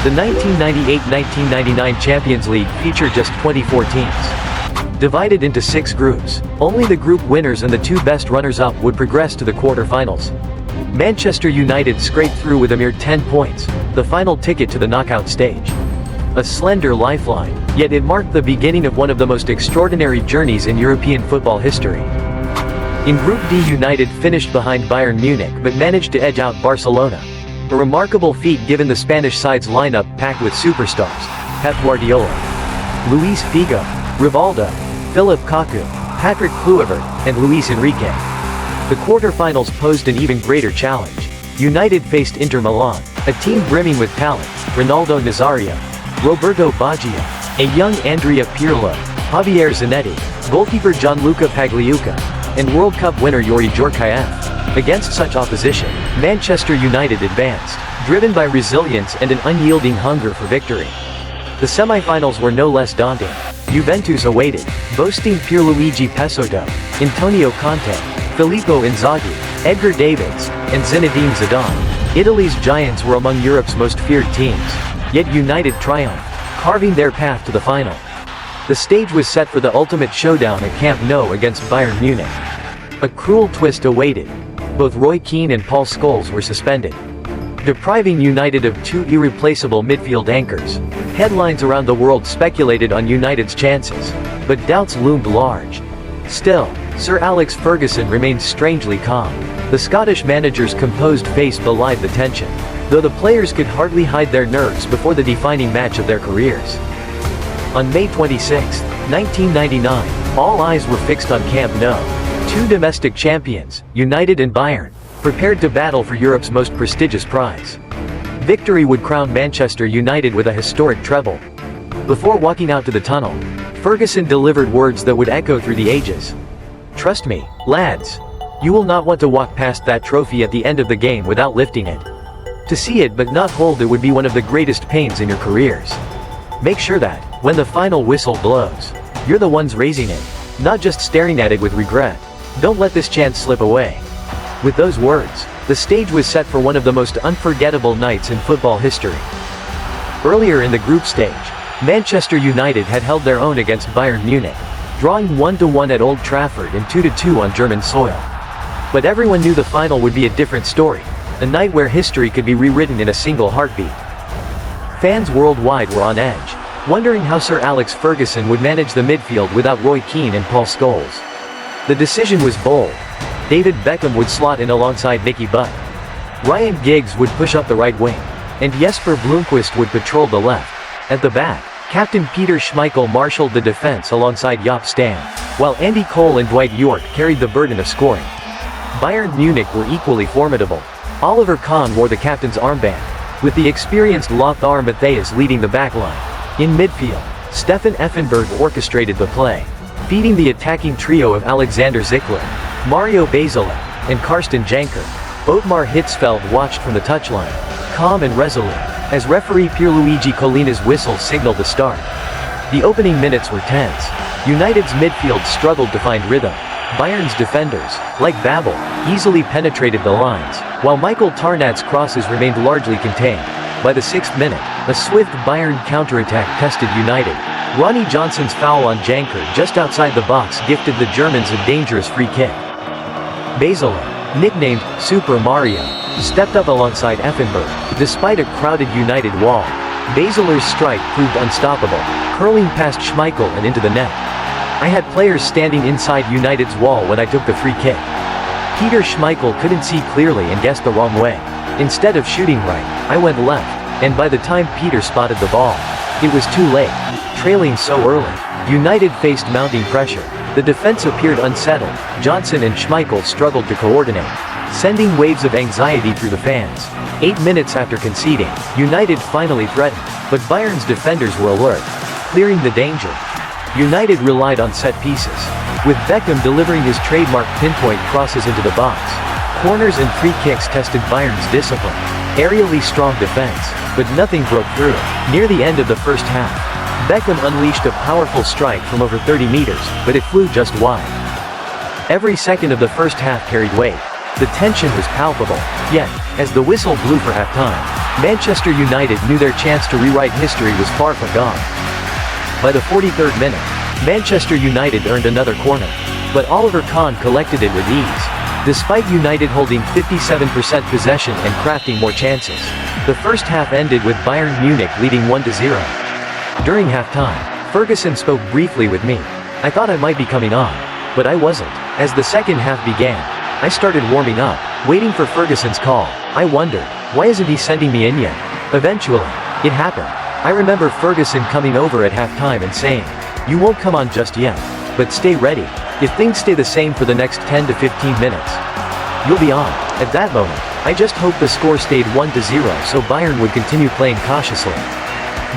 The 1998-1999 Champions League featured just 24 teams. Divided into 6 groups, only the group winners and the 2 best runners-up would progress to the quarter-finals. Manchester United scraped through with a mere 10 points, the final ticket to the knockout stage. A slender lifeline, yet it marked the beginning of one of the most extraordinary journeys in European football history. In Group D, United finished behind Bayern Munich but managed to edge out Barcelona. A remarkable feat given the Spanish side's lineup packed with superstars: Pep Guardiola, Luis Figo, Rivaldo, Philip Cocu, Patrick Kluivert, and Luis Enrique. The quarter-finals posed an even greater challenge. United faced Inter Milan, a team brimming with talent: Ronaldo Nazario, Roberto Baggio, a young Andrea Pirlo, Javier Zanetti, goalkeeper Gianluca Pagliuca, and World Cup winner Yuri Djorkaeff. Against such opposition, Manchester United advanced, driven by resilience and an unyielding hunger for victory. The semi-finals were no less daunting. Juventus awaited, boasting Pierluigi Pesotto, Antonio Conte, Filippo Inzaghi, Edgar Davids, and Zinedine Zidane. Italy's giants were among Europe's most feared teams, yet United triumphed, carving their path to the final. The stage was set for the ultimate showdown at Camp Nou against Bayern Munich. A cruel twist awaited. Both Roy Keane and Paul Scholes were suspended, depriving United of 2 irreplaceable midfield anchors. Headlines around the world speculated on United's chances, but doubts loomed large. Still, Sir Alex Ferguson remained strangely calm. The Scottish manager's composed face belied the tension, though the players could hardly hide their nerves before the defining match of their careers. On May 26, 1999, all eyes were fixed on Camp Nou. 2 domestic champions, United and Bayern, prepared to battle for Europe's most prestigious prize. Victory would crown Manchester United with a historic treble. Before walking out to the tunnel, Ferguson delivered words that would echo through the ages. "Trust me, lads. You will not want to walk past that trophy at the end of the game without lifting it. To see it but not hold it would be one of the greatest pains in your careers. Make sure that, when the final whistle blows, you're the ones raising it, not just staring at it with regret. Don't let this chance slip away." With those words, the stage was set for one of the most unforgettable nights in football history. Earlier in the group stage, Manchester United had held their own against Bayern Munich, drawing 1-1 at Old Trafford and 2-2 on German soil. But everyone knew the final would be a different story, a night where history could be rewritten in a single heartbeat. Fans worldwide were on edge, wondering how Sir Alex Ferguson would manage the midfield without Roy Keane and Paul Scholes. The decision was bold. David Beckham would slot in alongside Nicky Butt. Ryan Giggs would push up the right wing, and Jesper Blomqvist would patrol the left. At the back, Captain Peter Schmeichel marshaled the defense alongside Jaap Stam, while Andy Cole and Dwight York carried the burden of scoring. Bayern Munich were equally formidable. Oliver Kahn wore the captain's armband, with the experienced Lothar Matthäus leading the backline. In midfield, Stefan Effenberg orchestrated the play, feeding the attacking trio of Alexander Zickler, Mario Basile, and Karsten Janker. Otmar Hitzfeld watched from the touchline, calm and resolute, as referee Pierluigi Collina's whistle signaled the start. The opening minutes were tense. United's midfield struggled to find rhythm. Bayern's defenders, like Babel, easily penetrated the lines, while Michael Tarnat's crosses remained largely contained. By the 6th minute, a swift Bayern counterattack tested United. Ronnie Johnson's foul on Janker just outside the box gifted the Germans a dangerous free kick. Basile, nicknamed Super Mario, stepped up alongside Effenberg. Despite a crowded United wall, Basile's strike proved unstoppable, curling past Schmeichel and into the net. "I had players standing inside United's wall when I took the free kick. Peter Schmeichel couldn't see clearly and guessed the wrong way. Instead of shooting right, I went left, and by the time Peter spotted the ball, it was too late." Trailing so early, United faced mounting pressure. The defense appeared unsettled. Johnson and Schmeichel struggled to coordinate, sending waves of anxiety through the fans. 8 minutes after conceding, United finally threatened, but Bayern's defenders were alert, clearing the danger. United relied on set pieces, with Beckham delivering his trademark pinpoint crosses into the box. Corners and free kicks tested Bayern's discipline. Aerially strong defense, but nothing broke through. Near the end of the first half, Beckham unleashed a powerful strike from over 30 meters, but it flew just wide. Every second of the first half carried weight. The tension was palpable. Yet, as the whistle blew for halftime, Manchester United knew their chance to rewrite history was far from gone. By the 43rd minute, Manchester United earned another corner, but Oliver Kahn collected it with ease. Despite United holding 57% possession and crafting more chances, the first half ended with Bayern Munich leading 1-0. During halftime, Ferguson spoke briefly with me. I thought I might be coming on, but I wasn't. As the second half began, I started warming up, waiting for Ferguson's call. I wondered, why isn't he sending me in yet? Eventually, it happened. I remember Ferguson coming over at halftime and saying, "You won't come on just yet, but stay ready. If things stay the same for the next 10 to 15 minutes, you'll be on." At that moment, I just hoped the score stayed 1-0 so Bayern would continue playing cautiously,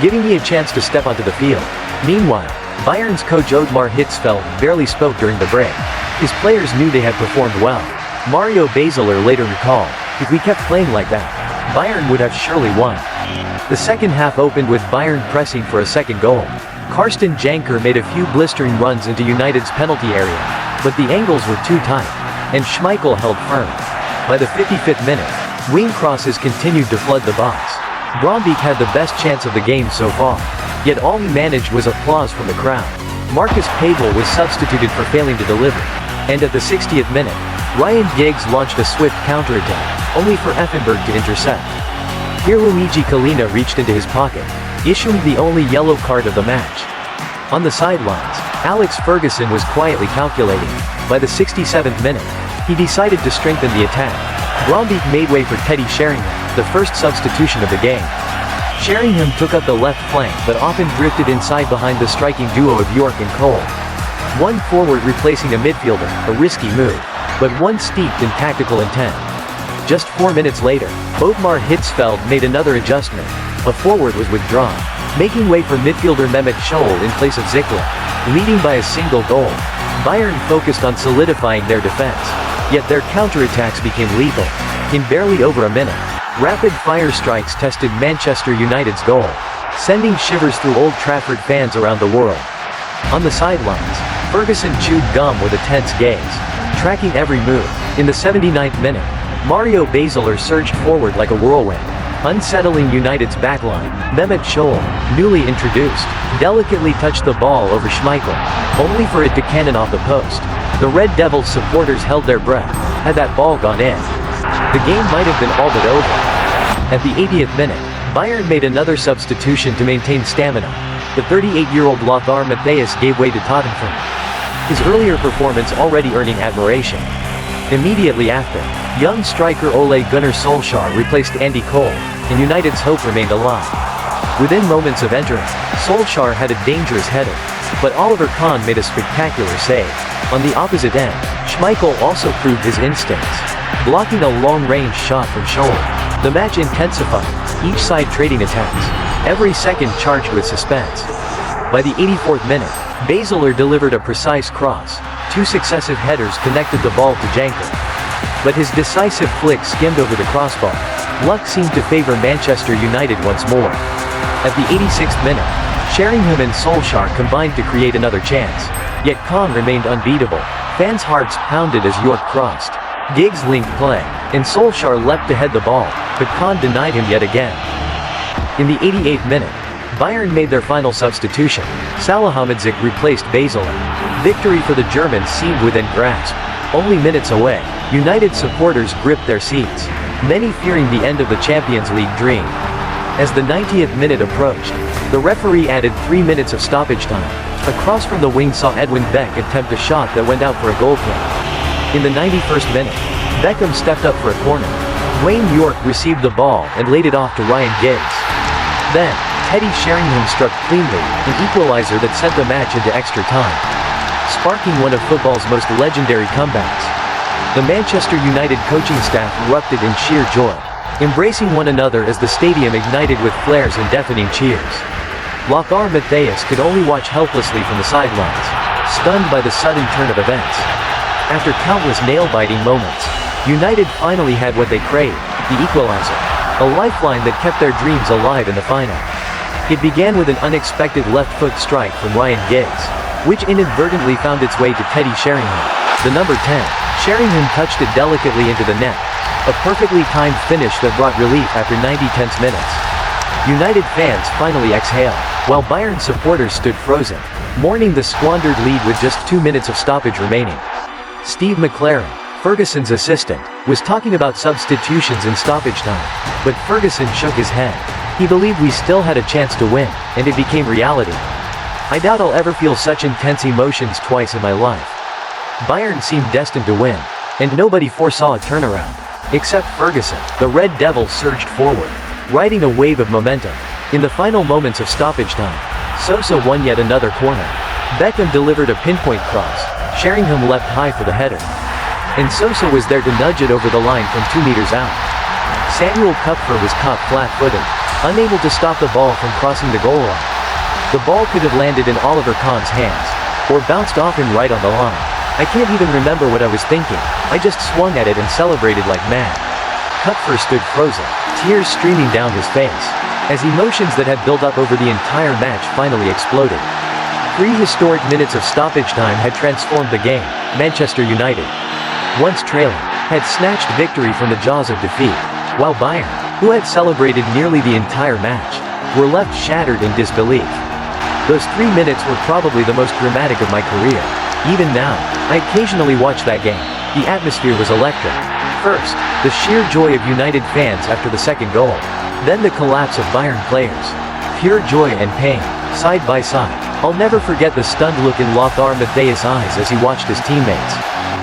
giving me a chance to step onto the field. Meanwhile, Bayern's coach Ottmar Hitzfeld barely spoke during the break. His players knew they had performed well. Mario Basler later recalled, "If we kept playing like that, Bayern would have surely won." The second half opened with Bayern pressing for a second goal. Karsten Janker made a few blistering runs into United's penalty area, but the angles were too tight, and Schmeichel held firm. By the 55th minute, wing crosses continued to flood the box. Brombeek had the best chance of the game so far, yet all he managed was applause from the crowd. Marcus Pabel was substituted for failing to deliver, and at the 60th minute, Ryan Giggs launched a swift counterattack, only for Effenberg to intercept. Here Luigi Collina reached into his pocket, issuing the only yellow card of the match. On the sidelines, Alex Ferguson was quietly calculating. By the 67th minute, he decided to strengthen the attack. Brombeek made way for Teddy Sheringham, the first substitution of the game. Sheringham took up the left flank but often drifted inside behind the striking duo of York and Cole. One forward replacing a midfielder, a risky move, but one steeped in tactical intent. Just 4 minutes later, Ottmar Hitzfeld made another adjustment. A forward was withdrawn, making way for midfielder Mehmet Scholl in place of Zickler, leading by a single goal. Bayern focused on solidifying their defense, yet their counterattacks became lethal. In barely over a minute, rapid-fire strikes tested Manchester United's goal, sending shivers through Old Trafford fans around the world. On the sidelines, Ferguson chewed gum with a tense gaze, tracking every move. In the 79th minute, Mario Basler surged forward like a whirlwind, unsettling United's backline. Mehmet Scholl, newly introduced, delicately touched the ball over Schmeichel, only for it to cannon off the post. The Red Devils supporters held their breath. Had that ball gone in, the game might have been all but over. At the 80th minute, Bayern made another substitution to maintain stamina. The 38-year-old Lothar Matthäus gave way to Tottenham, his earlier performance already earning admiration. Immediately after, young striker Ole Gunnar Solskjaer replaced Andy Cole, and United's hope remained alive. Within moments of entering, Solskjaer had a dangerous header, but Oliver Kahn made a spectacular save. On the opposite end, Schmeichel also proved his instincts, blocking a long-range shot from Scholl. The match intensified, each side trading attacks, every second charged with suspense. By the 84th minute, Basler delivered a precise cross. 2 successive headers connected the ball to Janker, but his decisive flick skimmed over the crossbar. Luck seemed to favor Manchester United once more. At the 86th minute, Sheringham and Solskjaer combined to create another chance, yet Kahn remained unbeatable. Fans' hearts pounded as York crossed. Giggs linked play, and Solskjaer leapt to head the ball, but Kahn denied him yet again. In the 88th minute, Bayern made their final substitution. Salahamidzic replaced Basler. Victory for the Germans seemed within grasp. Only minutes away, United supporters gripped their seats, many fearing the end of the Champions League dream. As the 90th minute approached, the referee added 3 minutes of stoppage time. A cross from the wing saw Edwin Beck attempt a shot that went out for a goal kick. In the 91st minute, Beckham stepped up for a corner. Wayne York received the ball and laid it off to Ryan Giggs. Then, Teddy Sheringham struck cleanly, an equalizer that sent the match into extra time, sparking one of football's most legendary comebacks. The Manchester United coaching staff erupted in sheer joy, embracing one another as the stadium ignited with flares and deafening cheers. Lothar Matthäus could only watch helplessly from the sidelines, stunned by the sudden turn of events. After countless nail-biting moments, United finally had what they craved, the equalizer, a lifeline that kept their dreams alive in the final. It began with an unexpected left-foot strike from Ryan Giggs, which inadvertently found its way to Teddy Sheringham. The number 10, Sheringham touched it delicately into the net, A perfectly timed finish that brought relief after 90 tense minutes. United fans finally exhaled, while Bayern supporters stood frozen, mourning the squandered lead with just 2 minutes of stoppage remaining. Steve McLaren, Ferguson's assistant, was talking about substitutions in stoppage time, but Ferguson shook his head. He believed we still had a chance to win, and it became reality. I doubt I'll ever feel such intense emotions twice in my life. Bayern seemed destined to win, and nobody foresaw a turnaround. Except Ferguson. The Red Devils surged forward, riding a wave of momentum. In the final moments of stoppage time, Sosa won yet another corner. Beckham delivered a pinpoint cross, Sheringham leapt high for the header. And Sosa was there to nudge it over the line from 2 meters out. Samuel Kupfer was caught flat-footed, unable to stop the ball from crossing the goal line. The ball could have landed in Oliver Kahn's hands, or bounced off him right on the line. I can't even remember what I was thinking. I just swung at it and celebrated like mad. Kupfer stood frozen, tears streaming down his face, as emotions that had built up over the entire match finally exploded. 3 historic minutes of stoppage time had transformed the game. Manchester United, once trailing, had snatched victory from the jaws of defeat, while Bayern, who had celebrated nearly the entire match, were left shattered in disbelief. Those 3 minutes were probably the most dramatic of my career. Even now, I occasionally watch that game. The atmosphere was electric. First, the sheer joy of United fans after the second goal. Then the collapse of Bayern players. Pure joy and pain, side by side. I'll never forget the stunned look in Lothar Matthäus' eyes as he watched his teammates.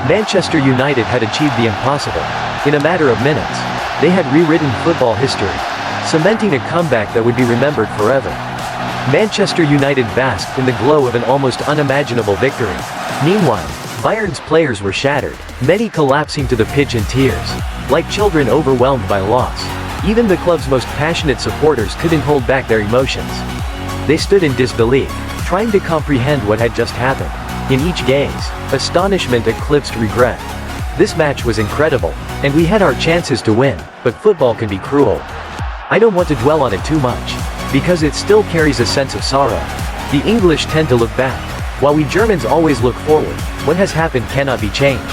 Manchester United had achieved the impossible. In a matter of minutes, they had rewritten football history, cementing a comeback that would be remembered forever. Manchester United basked in the glow of an almost unimaginable victory. Meanwhile, Bayern's players were shattered, many collapsing to the pitch in tears, like children overwhelmed by loss. Even the club's most passionate supporters couldn't hold back their emotions. They stood in disbelief, trying to comprehend what had just happened. In each gaze, astonishment eclipsed regret. This match was incredible, and we had our chances to win, but football can be cruel. I don't want to dwell on it too much, because it still carries a sense of sorrow. The English tend to look back, while we Germans always look forward. What has happened cannot be changed.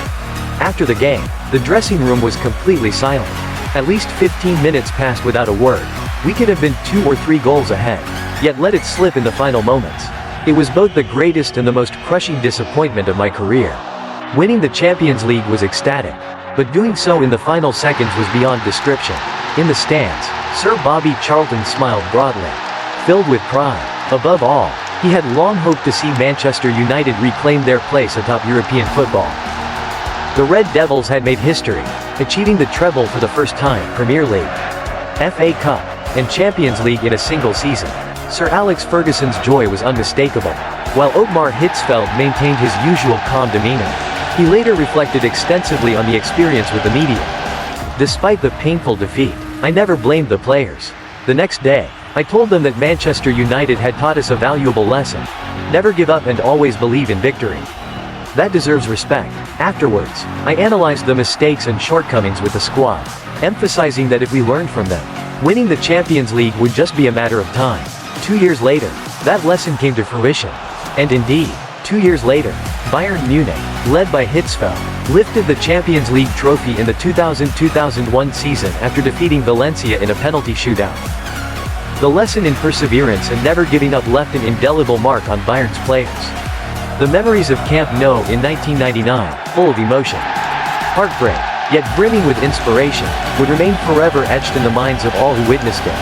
After the game, the dressing room was completely silent. At least 15 minutes passed without a word. We could have been 2 or 3 goals ahead, yet let it slip in the final moments. It was both the greatest and the most crushing disappointment of my career. Winning the Champions League was ecstatic, but doing so in the final seconds was beyond description. In the stands, Sir Bobby Charlton smiled broadly, filled with pride. Above all, he had long hoped to see Manchester United reclaim their place atop European football. The Red Devils had made history, achieving the treble for the first time: Premier League, FA Cup, and Champions League in a single season. Sir Alex Ferguson's joy was unmistakable, while Ottmar Hitzfeld maintained his usual calm demeanor. He later reflected extensively on the experience with the media. Despite the painful defeat, I never blamed the players. The next day, I told them that Manchester United had taught us a valuable lesson: never give up and always believe in victory. That deserves respect. Afterwards, I analyzed the mistakes and shortcomings with the squad, emphasizing that if we learned from them, winning the Champions League would just be a matter of time. 2 years later, that lesson came to fruition. And indeed, 2 years later, Bayern Munich, led by Hitzfeld, lifted the Champions League trophy in the 2000-2001 season after defeating Valencia in a penalty shootout. The lesson in perseverance and never giving up left an indelible mark on Bayern's players. The memories of Camp Nou in 1999, full of emotion, heartbreak, yet brimming with inspiration, would remain forever etched in the minds of all who witnessed it.